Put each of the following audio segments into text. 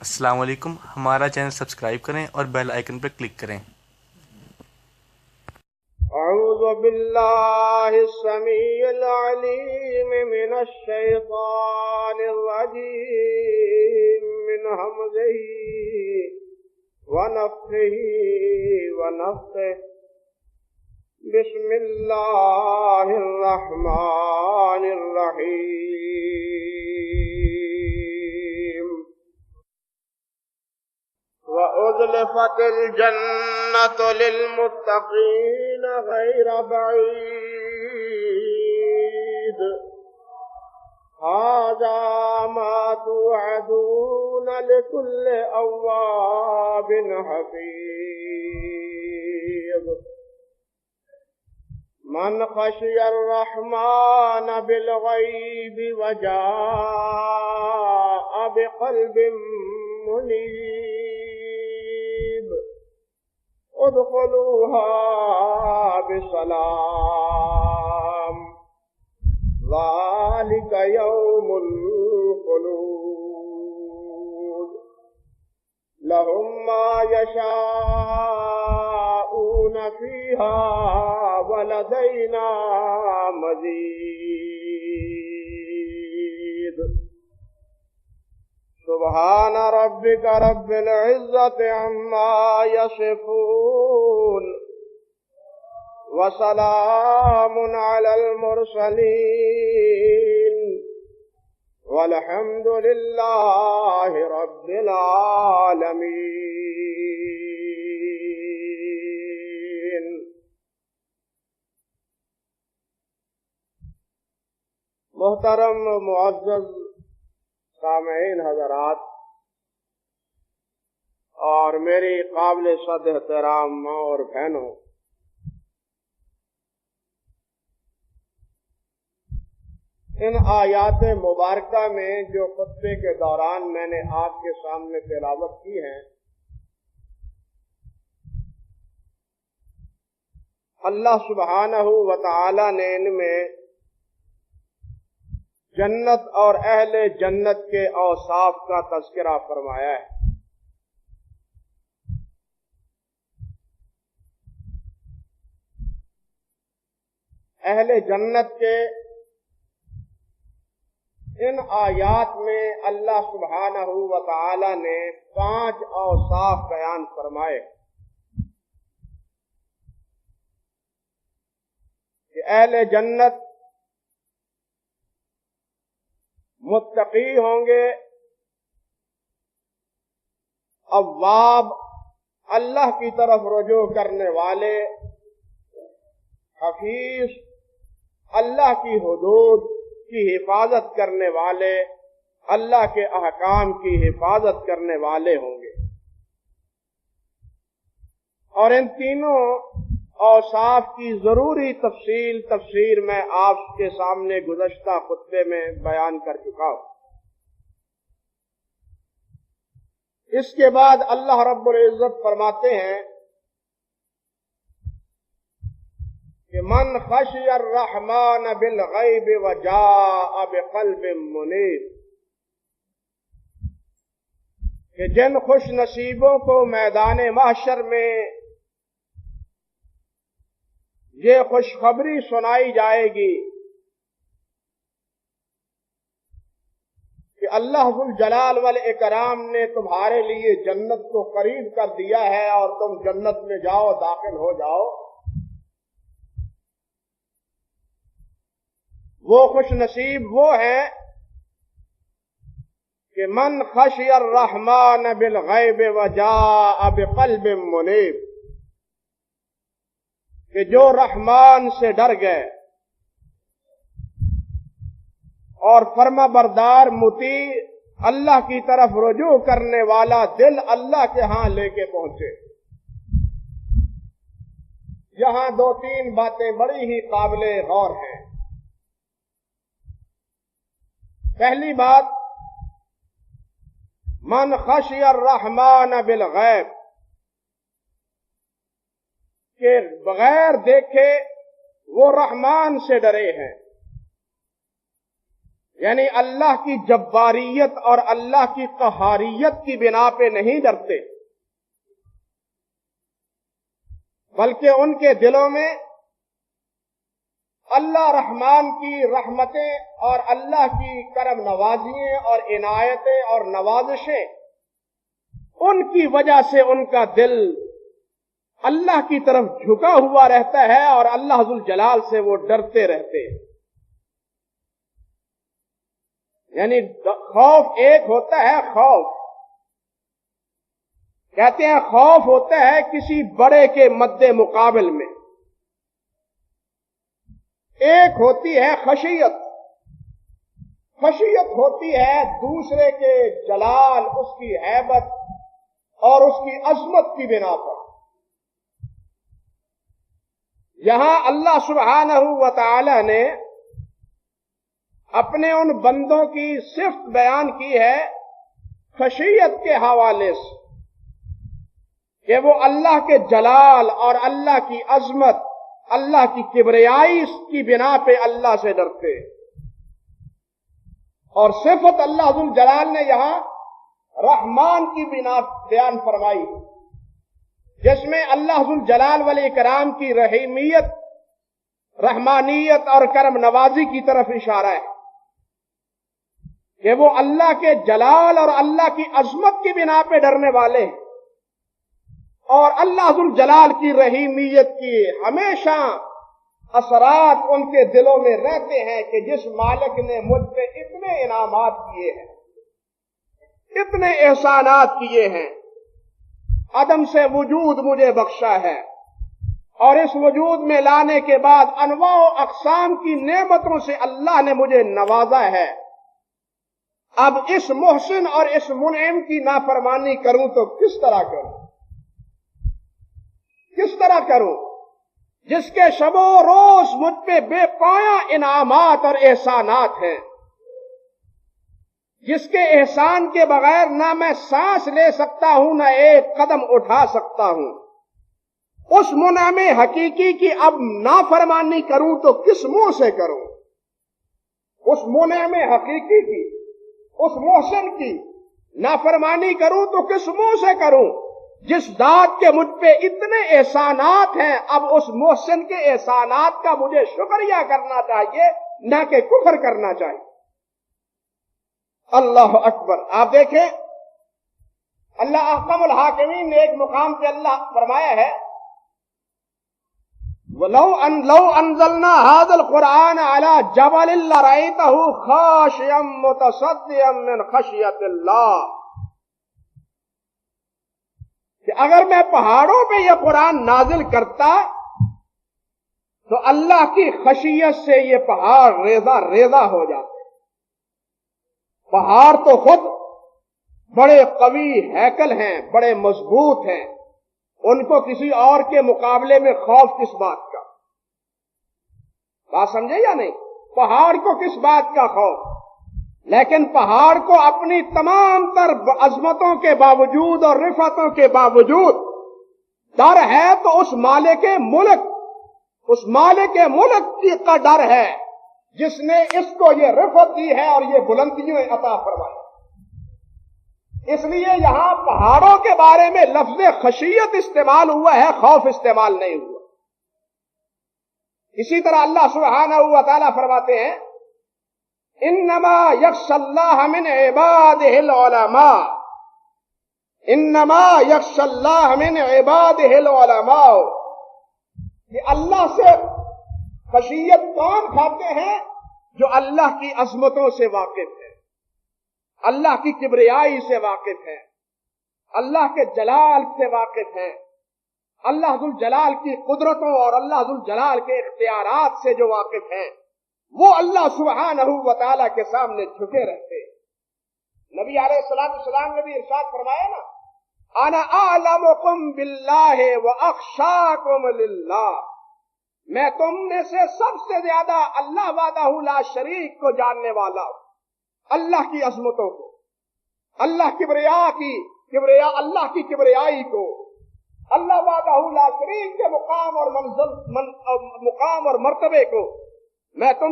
السلام علیکم، ہمارا چینل سبسکرائب کریں اور بیل آئیکن پر کلک کریں۔ اعوذ باللہ السمیع العلیم من الشیطان الرجیم من ہمزہ ونفخہ ونفثہ۔ بسم اللہ الرحمن الرحیم۔ وَأُزْلِفَتِ الْجَنَّةُ لِلْمُتَّقِينَ غَيْرَ بَعِيدٍ هَذَا مَا تُوعَدُونَ لِكُلِّ أَوَّابٍ حَفِيظٍ۔ مَنْ خَشِيَ الرَّحْمَنَ بِالْغَيْبِ وَجَاءَ بِقَلْبٍ منیب ادخلوها بسلام ذلك يوم الخلود لهم ما يشاءون فيها ولدينا مزيد۔ سبحان ربك رب العزة عما يصفون وسلام على المرسلين والحمد لله رب العالمين۔ محترم معزز سامعین حضرات اور میری قابل صد احترام ماں اور بہنوں، ان آیات مبارکہ میں جو خطبے کے دوران میں نے آپ کے سامنے تلاوت کی ہیں، اللہ سبحانہ و تعالی نے ان میں جنت اور اہل جنت کے اوصاف کا تذکرہ فرمایا ہے۔ اہل جنت کے ان آیات میں اللہ سبحانہ و تعالی نے 5 اوصاف بیان فرمائے کہ اہل جنت متقی ہوں گے، اواب اللہ کی طرف رجوع کرنے والے، حفیظ اللہ کی حدود کی حفاظت کرنے والے، اللہ کے احکام کی حفاظت کرنے والے ہوں گے۔ اور ان تینوں اوصاف کی ضروری تفسیر میں آپ کے سامنے گزشتہ خطبے میں بیان کر چکا ہوں۔ اس کے بعد اللہ رب العزت فرماتے ہیں کہ من خشی الرحمن بالغیب وجاء بقلب منیب، کہ جن خوش نصیبوں کو میدان محشر میں یہ خوشخبری سنائی جائے گی کہ اللہ ذو الجلال والاکرام نے تمہارے لیے جنت کو قریب کر دیا ہے اور تم جنت میں جاؤ، داخل ہو جاؤ، وہ خوش نصیب وہ ہیں کہ من خشی الرحمن بالغیب وجاء بقلب منیب، کہ جو رحمان سے ڈر گئے اور فرما بردار مطیع اللہ کی طرف رجوع کرنے والا دل اللہ کے ہاں لے کے پہنچے۔ یہاں 2-3 باتیں بڑی ہی قابل غور ہیں۔ پہلی بات، من خشی الرحمن بالغیب، کہ بغیر دیکھے وہ رحمان سے ڈرے ہیں۔ یعنی اللہ کی جباریت اور اللہ کی قہاریت کی بنا پہ نہیں ڈرتے، بلکہ ان کے دلوں میں اللہ رحمان کی رحمتیں اور اللہ کی کرم نوازیاں اور عنایتیں اور نوازشیں، ان کی وجہ سے ان کا دل اللہ کی طرف جھکا ہوا رہتا ہے اور اللہ ذوالجلال سے وہ ڈرتے رہتے ہیں۔ یعنی خوف ایک ہوتا ہے، خوف کہتے ہیں خوف ہوتا ہے کسی بڑے کے مد مقابل میں، ایک ہوتی ہے خشیت، خشیت ہوتی ہے دوسرے کے جلال، اس کی ہیبت اور اس کی عظمت کی بنا پر۔ یہاں اللہ سبحانہ و تعالی نے اپنے ان بندوں کی صفت بیان کی ہے خشیت کے حوالے سے کہ وہ اللہ کے جلال اور اللہ کی عظمت، اللہ کی کبریائی کی بنا پہ اللہ سے ڈرتے۔ اور صفت اللہ ذوالجلال نے یہاں رحمان کی بنا بیان فرمائی، جس میں اللہ ذوالجلال والاکرام کی رحیمیت، رحمانیت اور کرم نوازی کی طرف اشارہ ہے کہ وہ اللہ کے جلال اور اللہ کی عظمت کی بنا پہ ڈرنے والے ہیں، اور اللہ ذوالجلال کی رحیمیت کی ہمیشہ اثرات ان کے دلوں میں رہتے ہیں کہ جس مالک نے مجھ پہ اتنے انعامات کیے ہیں، اتنے احسانات کیے ہیں، عدم سے وجود مجھے بخشا ہے اور اس وجود میں لانے کے بعد انواع و اقسام کی نعمتوں سے اللہ نے مجھے نوازا ہے، اب اس محسن اور اس منعم کی نافرمانی کروں تو کس طرح کروں، کس طرح کروں جس کے شب و روز مجھ پہ بے پایا انعامات اور احسانات ہیں، جس کے احسان کے بغیر نہ میں سانس لے سکتا ہوں نہ ایک قدم اٹھا سکتا ہوں، اس منعم حقیقی کی اب نافرمانی کروں تو کس منہ سے کروں، اس منعم حقیقی کی، اس محسن کی نافرمانی کروں تو کس منہ سے کروں جس ذات کے مجھ پہ اتنے احسانات ہیں، اب اس محسن کے احسانات کا مجھے شکریہ کرنا چاہیے نہ کہ کفر کرنا چاہیے۔ اللہ اکبر۔ آپ دیکھیں اللہ احکم الحاکمین نے ایک مقام پہ اللہ فرمایا ہے لَوْ أَنزَلْنَا هَذَا الْقُرْآنَ عَلَى جَبَلٍ لَرَأَيْتَهُ خَاشِعًا مُتَصَدِّعًا مِنْ خَشْيَةِ اللَّهِ، کہ اگر میں پہاڑوں پہ یہ قرآن نازل کرتا تو اللہ کی خشیت سے یہ پہاڑ ریزہ ریزہ ہو جاتے۔ پہاڑ تو خود بڑے قوی ہیکل ہیں، بڑے مضبوط ہیں، ان کو کسی اور کے مقابلے میں خوف کس بات کا؟ بات سمجھے یا نہیں؟ پہاڑ کو کس بات کا خوف؟ لیکن پہاڑ کو اپنی تمام تر عظمتوں کے باوجود اور رفعتوں کے باوجود ڈر ہے تو اس مالک ملک، اس مالک ملک کا ڈر ہے جس نے اس کو یہ رفعت دی ہے اور یہ بلندیوں عطا فرمائی۔ اس لیے یہاں پہاڑوں کے بارے میں لفظ خشیت استعمال ہوا ہے، خوف استعمال نہیں ہوا۔ اسی طرح اللہ سبحانہ و تعالیٰ فرماتے ہیں انما یخشی اللہ من عبادہ العلماء، انما یخشی اللہ من عبادہ العلماء، کہ اللہ سے خشیت کون کھاتے ہیں؟ جو اللہ کی عظمتوں سے واقف ہے، اللہ کی کبریائی سے واقف ہے، اللہ کے جلال سے واقف ہے، اللہ ذوالجلال کی قدرتوں اور اللہ ذوالجلال کے اختیارات سے جو واقف ہیں، وہ اللہ سبحانہ و تعالیٰ کے سامنے جھکے رہتے۔ نبی علیہ السلام نے بھی ارشاد فرمایا نا، انا اعلمکم باللہ واخشاکم للہ، میں تم میں سے سب سے زیادہ اللہ وحدہ لا شریک کو جاننے والا ہوں، اللہ کی عظمتوں کو، اللہ اللہ کی کبریائی کو، اللہ وحدہ لا شریک کے مقام اور مرتبے کو میں تم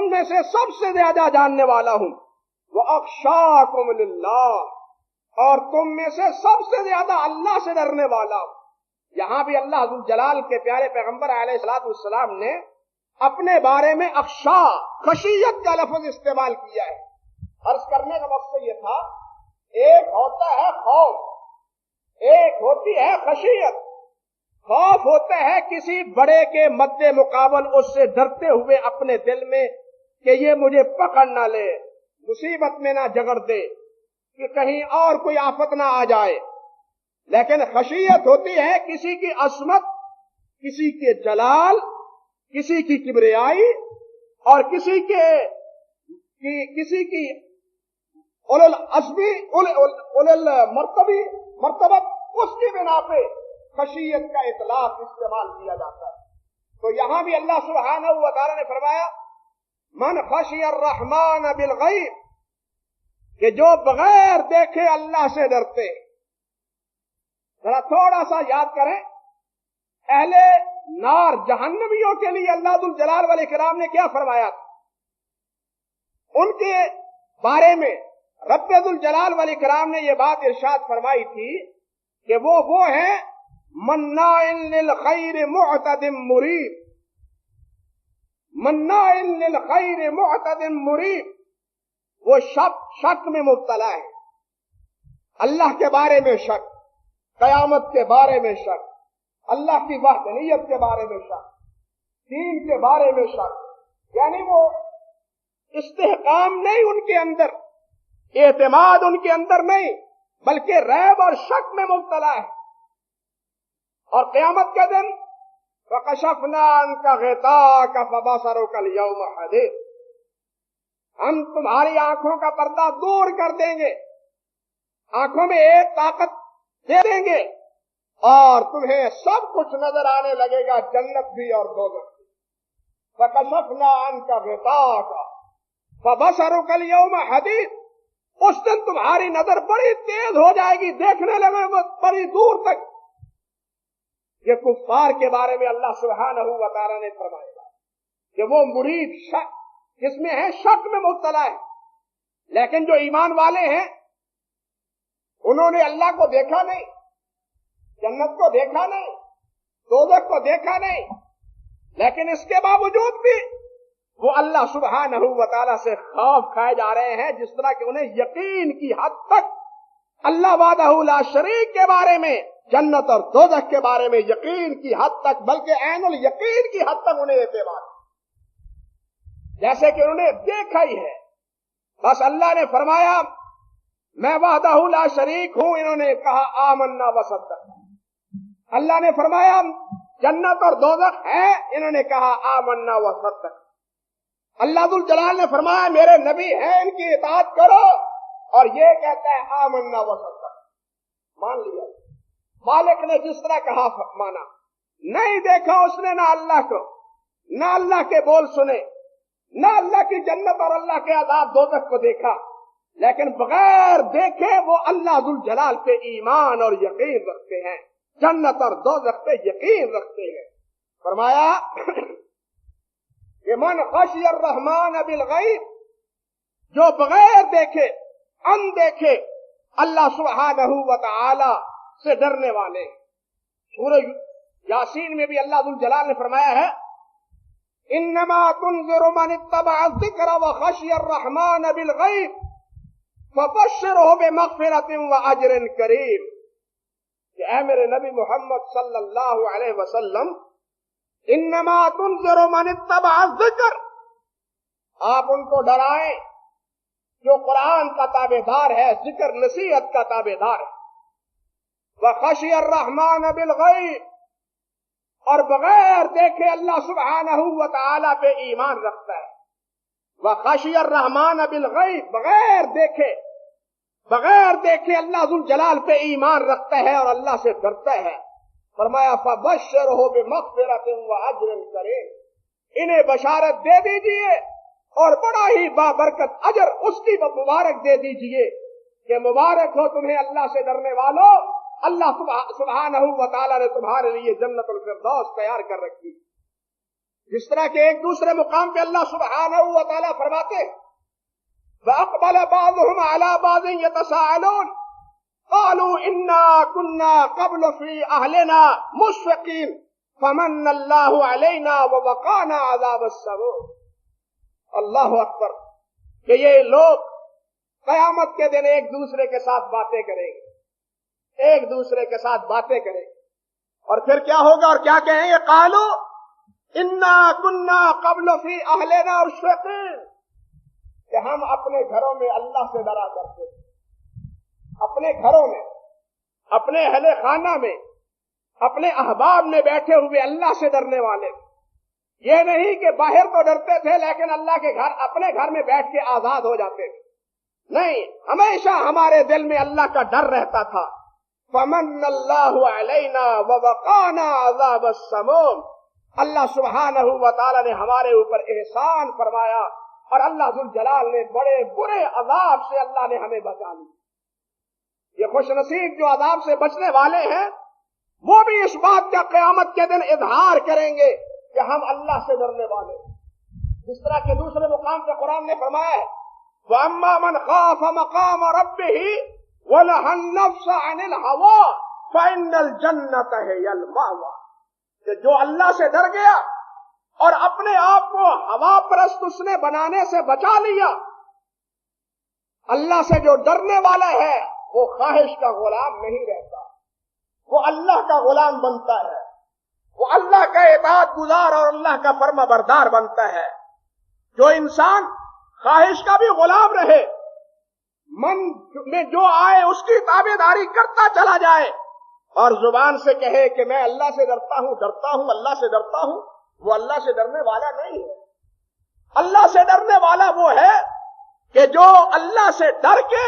میں سے سب سے زیادہ جاننے والا ہوں، وَأَخْشَاكُمْ لِلَّهِ، اور تم میں سے سب سے زیادہ اللہ سے ڈرنے والا ہوں۔ یہاں بھی اللہ ذوالجلال کے پیارے پیغمبر علیہ السلام نے اپنے بارے میں اخشا، خشیت کا لفظ استعمال کیا ہے۔ عرض کرنے کا مقصد یہ تھا، ایک ہوتا ہے خوف، ایک ہوتی ہے خشیت۔ خوف ہوتا ہے کسی بڑے کے مد مقابل اس سے ڈرتے ہوئے اپنے دل میں کہ یہ مجھے پکڑ نہ لے، مصیبت میں نہ جگڑ دے، کہ کہیں اور کوئی آفت نہ آ جائے۔ لیکن خشیت ہوتی ہے کسی کی عظمت، کسی کے جلال، کسی کی کبریائی، اور کسی کی مرتبت، اس کی بنا پہ خشیت کا اطلاق استعمال کیا جاتا ہے۔ تو یہاں بھی اللہ سبحانہ و تعالی نے فرمایا من خشی الرحمن بالغیب، کہ جو بغیر دیکھے اللہ سے ڈرتے ہیں۔ ذرا تھوڑا سا یاد کریں، اہل نار جہنمیوں کے لیے اللہ ذوالجلال والاکرام نے کیا فرمایا تھا؟ ان کے بارے میں رب ذوالجلال والاکرام نے یہ بات ارشاد فرمائی تھی کہ وہ ہیں مناع للخیر معتد مریب، مناع للخیر معتد مریب، وہ شک میں مبتلا ہے، اللہ کے بارے میں شک، قیامت کے بارے میں شک، اللہ کی وحدانیت کے بارے میں شک، دین کے بارے میں شک، یعنی وہ استحکام نہیں ان کے اندر، اعتماد ان کے اندر نہیں، بلکہ ریب اور شک میں مبتلا ہے۔ اور قیامت کے دن فَكَشَفْنَا عَنْكَ غِطَاءَكَ فَبَصَرُكَ الْيَوْمَ حَدِيدٌ، ہم تمہاری آنکھوں کا پردہ دور کر دیں گے، آنکھوں میں ایک طاقت دے دیں گے، اور تمہیں سب کچھ نظر آنے لگے گا، جنت بھی اور دوزخ بھی۔ فَكَشَفْنَا عَنْكَ غِطَاءَكَ فَبَصَرُكَ الْيَوْمَ حَدِيدٌ، اس دن تمہاری نظر بڑی تیز ہو جائے گی، دیکھنے لگے گا بڑی دور تک۔ یہ کفار کے بارے میں اللہ سبحانہ و تعالی نے فرمایا کہ وہ مرید شک، جس میں ہے شک میں مبتلا ہے، لیکن جو ایمان والے ہیں انہوں نے اللہ کو دیکھا نہیں، جنت کو دیکھا نہیں، دوزخ کو دیکھا نہیں، لیکن اس کے باوجود بھی وہ اللہ سبحانہ و تعالی سے خوف کھائے جا رہے ہیں، جس طرح کہ انہیں یقین کی حد تک اللہ وحدہ لا شریک کے بارے میں، جنت اور دوزخ کے بارے میں یقین کی حد تک، بلکہ عین الیقین کی حد تک انہیں اعتبار، جیسے کہ انہوں نے دیکھا ہی ہے۔ بس اللہ نے فرمایا میں وحدہ لا شریک ہوں، انہوں نے کہا آمنا وصدقنا۔ اللہ نے فرمایا جنت اور دوزخ ہے، انہوں نے کہا آمنا وصدقنا۔ اللہ ذوالجلال نے فرمایا میرے نبی ہیں، ان کی اطاعت کرو، اور یہ کہتا ہے آمنا وصدقنا، مان لیا۔ مالک نے جس طرح کہا مانا، نہیں دیکھا اس نے نہ اللہ کو، نہ اللہ کے بول سنے، نہ اللہ کی جنت اور اللہ کے عذاب دوزخ کو دیکھا، لیکن بغیر دیکھے وہ اللہ ذوالجلال پہ ایمان اور یقین رکھتے ہیں، جنت اور دوزخ پہ یقین رکھتے ہیں۔ فرمایا کہ من خشی الرحمن بالغیب، جو بغیر دیکھے، ان دیکھے اللہ سبحانہ و تعالی سے ڈرنے والے۔ سورہ یاسین میں بھی اللہ ذوالجلال نے فرمایا ہے انما تنذر من اتبع الذکر وخشی الرحمن بالغیب فبشرہ بمغفرۃ واجر کریم، کہ اے میرے نبی محمد صلی اللہ علیہ وسلم، انما تنذر من اتبع الذکر، آپ ان کو ڈرائیں جو قرآن کا تابع دار ہے، ذکر نصیحت کا تابع دار ہے۔ وخشی الرحمن بالغیب، اور بغیر دیکھے اللہ سبحانہ و تعالی پہ ایمان رکھتا ہے۔ وخشی الرحمن بالغیب، بغیر دیکھے اللہ ذوالجلال پہ ایمان رکھتا ہے اور اللہ سے ڈرتا ہے۔ فرمایا فبشرہ بمغفرۃ واجر کریم، انہیں بشارت دے دیجئے اور بڑا ہی بابرکت اجر اس کی مبارک دے دیجئے کہ مبارک ہو تمہیں اللہ سے ڈرنے والوں، اللہ سبحانہ و تعالی نے تمہارے لیے جنت الفردوس تیار کر رکھی۔ جس طرح کے ایک دوسرے مقام پہ اللہ سبحانہ و تعالیٰ فرماتے ہیں وَأَقْبَلَ بَعْضُهُمْ عَلَى بَعْضٍ يَتَسَاءَلُونَ قَالُوا إِنَّا كُنَّا قَبْلُ فِي أَهْلِنَا مُشْفِقِينَ فَمَنَّ اللَّهُ عَلَيْنَا وَوَقَانَا عَذَابَ السَّمُومِ۔ اللہ اکبر، کہ یہ لوگ قیامت کے دن ایک دوسرے کے ساتھ باتیں کریں گے، ایک دوسرے کے ساتھ باتیں کریں گے، اور پھر کیا ہوگا اور کیا کہیں گے؟ قالوا انا كنا قبل فی اہلنا مشفقین، کہ ہم اپنے گھروں میں اللہ سے ڈرا کرتے تھے، اپنے گھروں میں، اپنے اہل خانہ میں، اپنے احباب میں بیٹھے ہوئے اللہ سے ڈرنے والے، یہ نہیں کہ باہر تو ڈرتے تھے لیکن اللہ کے گھر اپنے گھر میں بیٹھ کے آزاد ہو جاتے تھے، نہیں، ہمیشہ ہمارے دل میں اللہ کا ڈر رہتا تھا۔ فَمَنَّ اللَّهُ عَلَيْنَا وَوَقَانَا عَذَابَ السَّمُومِ، اللہ سبحانہ و تعالی نے ہمارے اوپر احسان فرمایا اور اللہ ذوالجلال نے بڑے برے عذاب سے اللہ نے ہمیں بچا لیا۔ یہ خوش نصیب جو عذاب سے بچنے والے ہیں وہ بھی اس بات کا قیامت کے دن اظہار کریں گے کہ ہم اللہ سے ڈرنے والے ہیں۔ جس طرح کے دوسرے مقام پہ قرآن نے فرمایا ہے وَأَمَّا مَنْ خَافَ مَقَامَ رَبِّهِ وَنَهَى النَّفْسَ عَنِ الْهَوَىٰ فَإِنَّ الْجَنَّةَ هِيَ الْمَأْوَىٰ، کہ جو اللہ سے ڈر گیا اور اپنے آپ کو ہوا پرست اس نے بنانے سے بچا لیا، اللہ سے جو ڈرنے والا ہے وہ خواہش کا غلام نہیں رہتا، وہ اللہ کا غلام بنتا ہے، وہ اللہ کا اطاعت گزار اور اللہ کا فرما بردار بنتا ہے۔ جو انسان خواہش کا بھی غلام رہے، من میں جو آئے اس کی تابعداری کرتا چلا جائے اور زبان سے کہے کہ میں اللہ سے ڈرتا ہوں اللہ سے ڈرتا ہوں، وہ اللہ سے ڈرنے والا نہیں ہے۔ اللہ سے ڈرنے والا وہ ہے کہ جو اللہ سے ڈر کے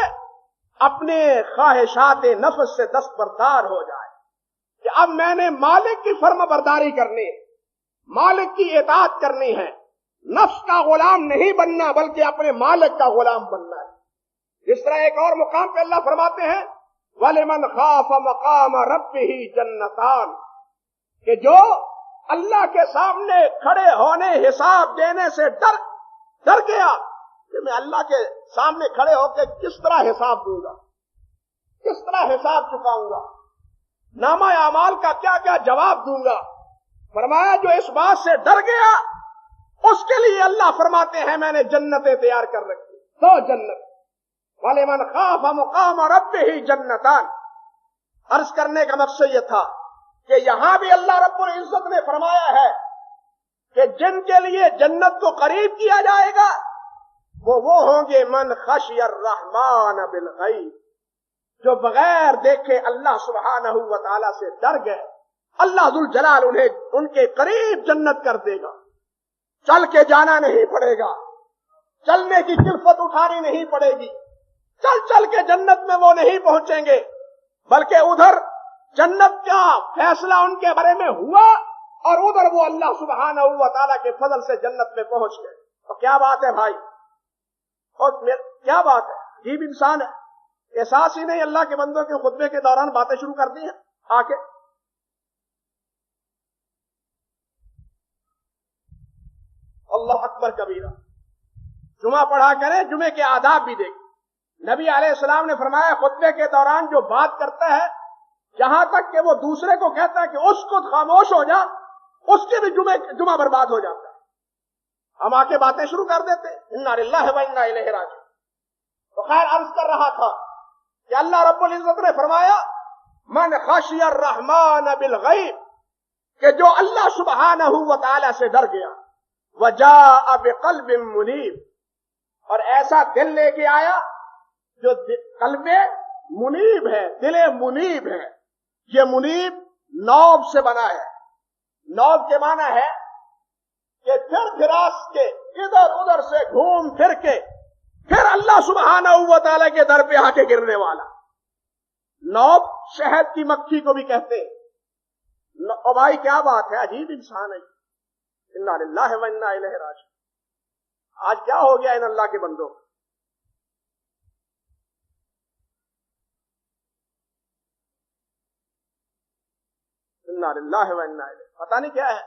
اپنے خواہشات نفس سے دستبردار ہو جائے کہ اب میں نے مالک کی فرما برداری کرنی ہے، مالک کی اطاعت کرنی ہے، نفس کا غلام نہیں بننا بلکہ اپنے مالک کا غلام بننا ہے۔ جس طرح ایک اور مقام پہ اللہ فرماتے ہیں وَلِمَنْ خَافَ مَقَامَ رَبِّهِ جَنَّتَانِ، کہ جو اللہ کے سامنے کھڑے ہونے حساب دینے سے ڈر گیا کہ میں اللہ کے سامنے کھڑے ہو کے کس طرح حساب دوں گا، کس طرح حساب چکاؤں گا، نامہ اعمال کا کیا کیا جواب دوں گا، فرمایا جو اس بات سے ڈر گیا اس کے لیے اللہ فرماتے ہیں میں نے جنتیں تیار کر رکھی، دو جنت۔ وَلِمَنْ خَافَ مَقَامَ رَبِّهِ جَنَّتَانِ، عرض کرنے کا مقصد یہ تھا کہ یہاں بھی اللہ رب العزت نے فرمایا ہے کہ جن کے لیے جنت کو قریب کیا جائے گا وہ ہوں گے من خشی الرحمن بالغیب، جو بغیر دیکھے اللہ سبحانہ و تعالی سے ڈر گئے، اللہ ذوالجلال انہیں ان کے قریب جنت کر دے گا، چل کے جانا نہیں پڑے گا، چلنے کی کلفت اٹھانی نہیں پڑے گی، چل کے جنت میں وہ نہیں پہنچیں گے بلکہ ادھر جنت کا فیصلہ ان کے بارے میں ہوا اور ادھر وہ اللہ سبحانہ و تعالیٰ کے فضل سے جنت میں پہنچ گئے۔ تو کیا بات ہے بھائی، اور کیا بات ہے، عجیب انسان ہے، احساس ہی نہیں اللہ کے بندوں کے خطبے کے دوران باتیں شروع کر دی ہیں آ کے۔ اللہ اکبر کبیرہ، جمعہ پڑھا کریں، جمعے کے آداب بھی دیکھیں۔ نبی علیہ السلام نے فرمایا خطبے کے دوران جو بات کرتا ہے یہاں تک کہ وہ دوسرے کو کہتا ہے کہ اس کو خاموش ہو جا، اس کے بھی جمعہ برباد ہو جاتا ہے۔ ہم آ کے باتیں شروع کر دیتے انا للہ و انا الیہ راجعون۔ تو خیر عرض کر رہا تھا کہ اللہ رب العزت نے فرمایا من خشی الرحمن بالغیب، کہ جو اللہ سبحانہ و تعالی سے ڈر گیا، وجاء بقلب منیب، اور ایسا دل لے کے آیا جو قلب منیب ہے، دل منیب ہے۔ یہ منیب نوب سے بنا ہے، نوب کے معنی ہے کہ پھر پھراس کے ادھر ادھر سے گھوم پھر کے پھر اللہ سبحانہ و تعالی کے در پہ آ کے گرنے والا۔ نوب شہد کی مکھی کو بھی کہتے ہیں۔ او بھائی کیا بات ہے، عجیب انسان ہے۔ انا للہ و انا الیہ راجعون۔ آج کیا ہو گیا ان اللہ کے بندوں کو؟ انا للہ و انا الیہ، پتہ نہیں کیا ہے۔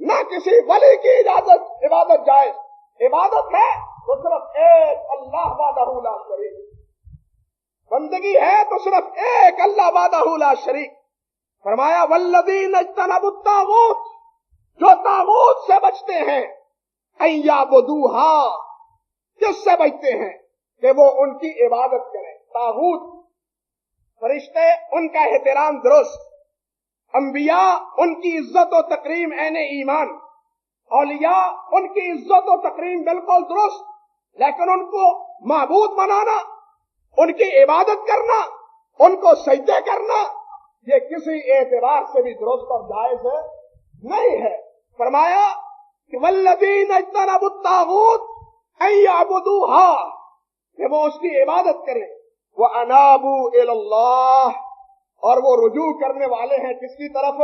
نہ کسی ولی کی عبادت جائز. عبادت ہے تو صرف ایک اللہ وحدہ لا شریک. بندگی ہے تو صرف ایک اللہ وحدہ لا شریک. فرمایا والذین اجتنبوا الطاغوت، جو طاغوت سے بچتے ہیں، ان یعبدوہا، کس سے بچتے ہیں کہ وہ ان کی عبادت کریں. طاغوت فرشتے ان کا احترام درست، انبیاء ان کی عزت و تکریم عین ایمان، اولیاء ان کی عزت و تکریم بالکل درست، لیکن ان کو معبود بنانا، ان کی عبادت کرنا، ان کو سجدے کرنا، یہ کسی اعتبار سے بھی درست اور جائز نہیں ہے. فرمایا کہ والذین اجتنبوا الطاغوت ان یعبدوہا، کہ وہ اس کی عبادت کریں. وانابوا الی اللہ، اور وہ رجوع کرنے والے ہیں کس کی طرف؟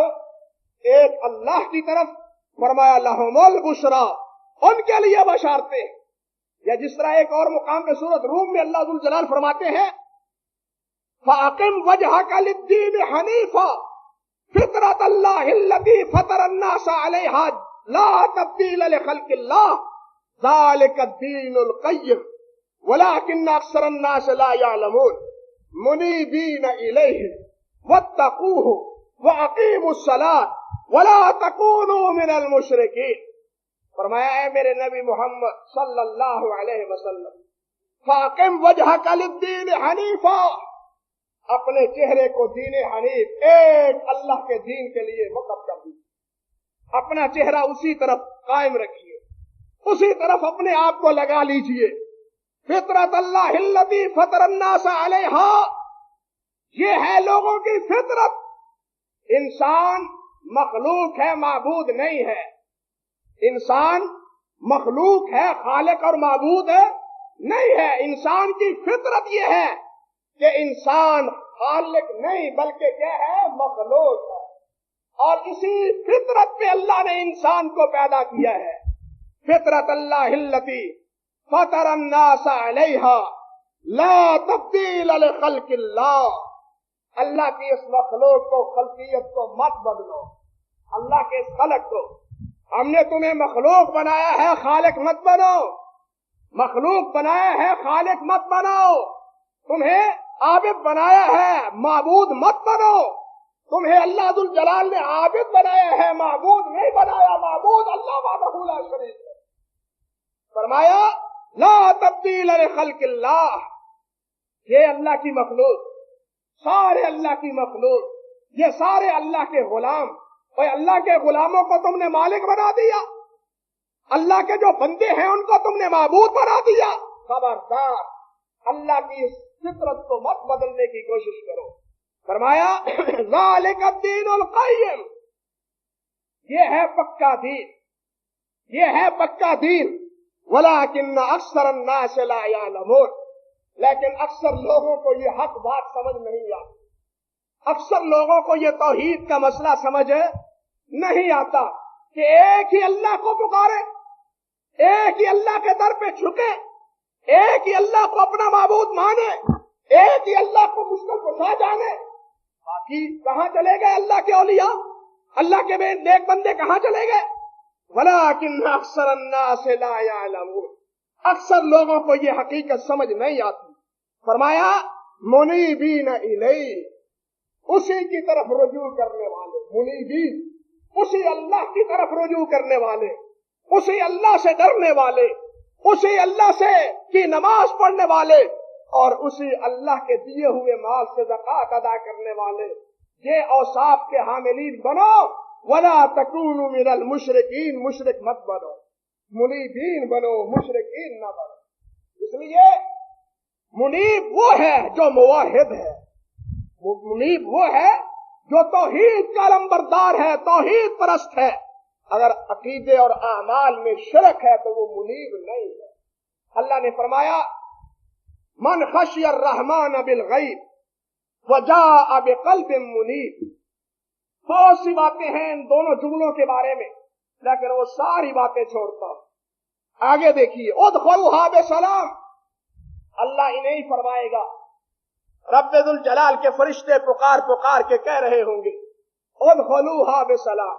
ایک اللہ کی طرف. فرمایا لہم البشرا، ان کے لیے بشارتیں. یا جس طرح ایک اور مقام میں سورۃ روم میں اللہ ذو الجلال فرماتے ہیں فَأَقِمْ وَجْهَكَ لِلدِّينِ حَنِيفًا فِطْرَةَ اللَّهِ الَّتِي فَطَرَ النَّاسَ عَلَيْهَا لَا تَبْدِيلَ لِخَلْقِ اللَّهِ ذَلِكَ الدِّينُ الْقَيِّمُ وَلَكِنَّ أَكْثَرَ النَّاسِ لَا يَعْلَمُونَ مُنِيبِينَ إِلَيْهِ وَاتَّقُوهُ وَأَقِيمُوا الصَّلَاةَ وَلَا تَكُونُوا مِنَ الْمُشْرِكِينَ. فرمایا اے میرے نبی محمد صلی اللہ علیہ وسلم، فَأَقِمْ وَجْهَكَ لِلدِّينِ حَنِيفًا، اپنے چہرے کو دین حنیف، ایک اللہ کے دین کے لیے وقف کر دیجیے. اپنا چہرہ اسی طرف قائم رکھیے، اسی طرف اپنے آپ کو لگا لیجیے. فطرت اللہ الذی فطر الناس علیہا، یہ ہے لوگوں کی فطرت. انسان مخلوق ہے، معبود نہیں ہے. انسان مخلوق ہے، خالق اور معبود نہیں ہے. انسان کی فطرت یہ ہے کہ انسان خالق نہیں بلکہ کیا ہے؟ مخلوق ہے. اور اسی فطرت پہ اللہ نے انسان کو پیدا کیا ہے. فطرت اللہ التی فطر الناس علیہا لا تبدیل لخلق اللہ. اللہ کی اس مخلوق کو، خلقیت کو مت بدلو. اللہ کے اس خلق کو، ہم نے تمہیں مخلوق بنایا ہے، خالق مت بنو. مخلوق بنایا ہے، خالق مت بنو. تمہیں عابد بنایا ہے، معبود مت بنو. تمہیں اللہ ذو الجلال نے عابد بنایا ہے، معبود نہیں بنایا. معبود اللہ وحدہ لا شریک ہے. فرمایا لا تبدیل لخلق اللہ، یہ اللہ کی مخلوق، سارے اللہ کی مخلوق، یہ سارے اللہ کے غلام. اور اللہ کے غلاموں کو تم نے مالک بنا دیا، اللہ کے جو بندے ہیں ان کو تم نے معبود بنا دیا. خبردار، اللہ کی اس فطرت کو مت بدلنے کی کوشش کرو. فرمایا ذالک الدین القیم، یہ ہے پکا دین، یہ ہے پکا دین. ولکن اکثر الناس لا یعلمون، لیکن اکثر لوگوں کو یہ حق بات سمجھ نہیں آتی. اکثر لوگوں کو یہ توحید کا مسئلہ سمجھ نہیں آتا کہ ایک ہی اللہ کو پکارے، ایک ہی اللہ کے در پہ جھکے، ایک ہی اللہ کو اپنا معبود مانے، ایک ہی اللہ کو مشکل کشا جانے. باقی کہاں چلے گئے اللہ کے اولیاء، اللہ کے نیک بندے کہاں چلے گئے؟ ولیکن اکثر الناس لا یعلمون، اکثر لوگوں کو یہ حقیقت سمجھ نہیں آتی. فرمایا منیبین الیہ، اسی کی طرف رجوع کرنے والے. منیبین، اسی اللہ کی طرف رجوع کرنے والے، اسی اللہ سے ڈرنے والے، اسی اللہ سے کی نماز پڑھنے والے، اور اسی اللہ کے دیے ہوئے مال سے زکات ادا کرنے والے. یہ اوصاف کے حاملین بنو. ولا تکونوا من المشرکین، مشرک مت بنو. منیبین بنو، مشرکین نہ بنو. اس لیے منیب وہ ہے جو موحد ہے، منیب وہ ہے جو توحید کا علمبردار ہے، توحید پرست ہے. اگر عقیدے اور اعمال میں شرک ہے تو وہ منیب نہیں ہے. اللہ نے فرمایا من خشی الرحمن بالغیب وجاء بقلب منیب. بہت سی باتیں ہیں ان دونوں جملوں کے بارے میں، لیکن وہ ساری باتیں چھوڑتا ہوں. آگے دیکھیے ادخلوها بسلام، اللہ انہیں فرمائے گا. رب ذو الجلال کے فرشتے پکار پکار کے کہہ رہے ہوں گے ادخلوها بسلام،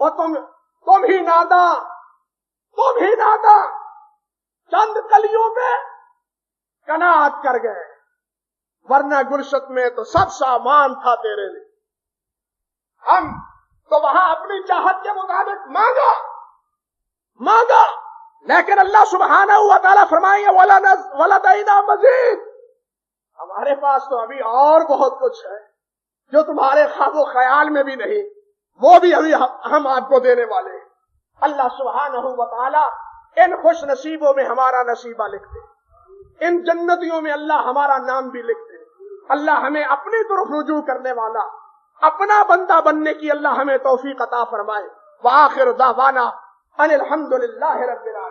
اور تم ہی نادا چند کلیوں میں قناعت کر گئے، ورنہ گلشت میں تو سب سامان تھا تیرے لیے، ہم تو وہاں اپنی چاہت کے مطابق مانگا، لیکن اللہ سبحانہ و تعالیٰ فرمائیں گے وَلَدَيْنَا مَزِيدٌ، ہمارے پاس تو ابھی اور بہت کچھ ہے جو تمہارے خواب و خیال میں بھی نہیں، وہ بھی ابھی ہم آپ کو دینے والے ہیں۔ اللہ سبحانہ و تعالیٰ ان خوش نصیبوں میں ہمارا نصیبہ لکھ دے، ان جنتیوں میں اللہ ہمارا نام بھی لکھ دے، اللہ ہمیں اپنی طرف رجوع کرنے والا، اپنا بندہ بننے کی اللہ ہمیں توفیق عطا فرمائے۔ وآخر دعوانا ان الحمد للہ رب العالمین۔